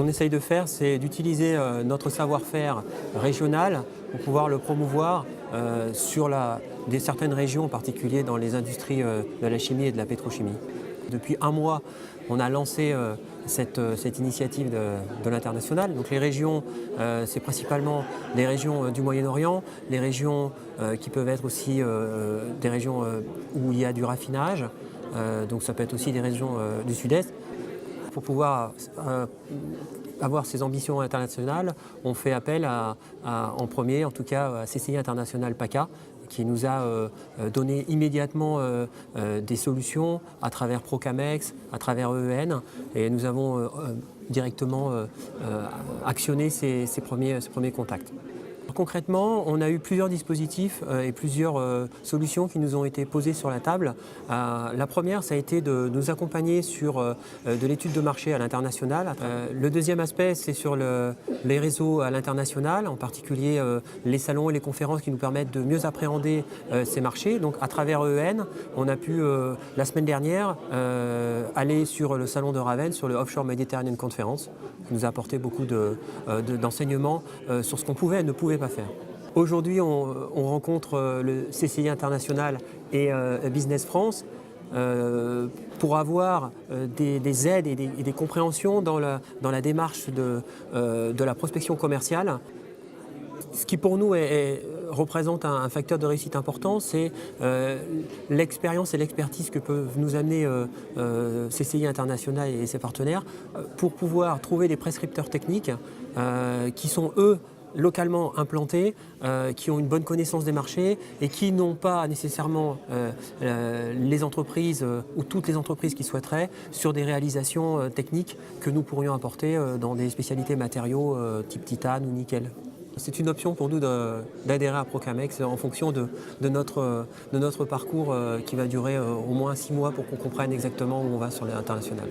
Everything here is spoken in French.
qu'on essaye de faire, c'est d'utiliser notre savoir-faire régional pour pouvoir le promouvoir sur certaines régions, en particulier dans les industries de la chimie et de la pétrochimie. Depuis un mois, on a lancé cette initiative de l'international. Donc les régions, c'est principalement les régions du Moyen-Orient, les régions qui peuvent être aussi des régions où il y a du raffinage, donc ça peut être aussi des régions du Sud-Est. Pour pouvoir avoir ces ambitions internationales, on fait appel en premier, en tout cas, à CCI International PACA, qui nous a donné immédiatement des solutions à travers Procamex, à travers EEN, et nous avons directement actionné ces premiers contacts. Concrètement, on a eu plusieurs dispositifs et plusieurs solutions qui nous ont été posées sur la table. La première, ça a été de nous accompagner sur de l'étude de marché à l'international. Le deuxième aspect, c'est sur les réseaux à l'international, en particulier les salons et les conférences qui nous permettent de mieux appréhender ces marchés. Donc à travers EEN, on a pu, la semaine dernière, aller sur le salon de Ravenne, sur le Offshore Mediterranean Conference, qui nous a apporté beaucoup d'enseignements sur ce qu'on pouvait et ne pouvait pas faire. Aujourd'hui, on rencontre le CCI International et Business France pour avoir des aides et des compréhensions dans la démarche de la prospection commerciale. Ce qui pour nous représente un facteur de réussite important, c'est l'expérience et l'expertise que peuvent nous amener CCI International et ses partenaires pour pouvoir trouver des prescripteurs techniques qui sont eux localement implantés, qui ont une bonne connaissance des marchés et qui n'ont pas nécessairement les entreprises ou toutes les entreprises qui souhaiteraient sur des réalisations techniques que nous pourrions apporter dans des spécialités matériaux type titane ou nickel. C'est une option pour nous d'adhérer à Procamex en fonction de notre parcours qui va durer au moins 6 mois pour qu'on comprenne exactement où on va sur l'international.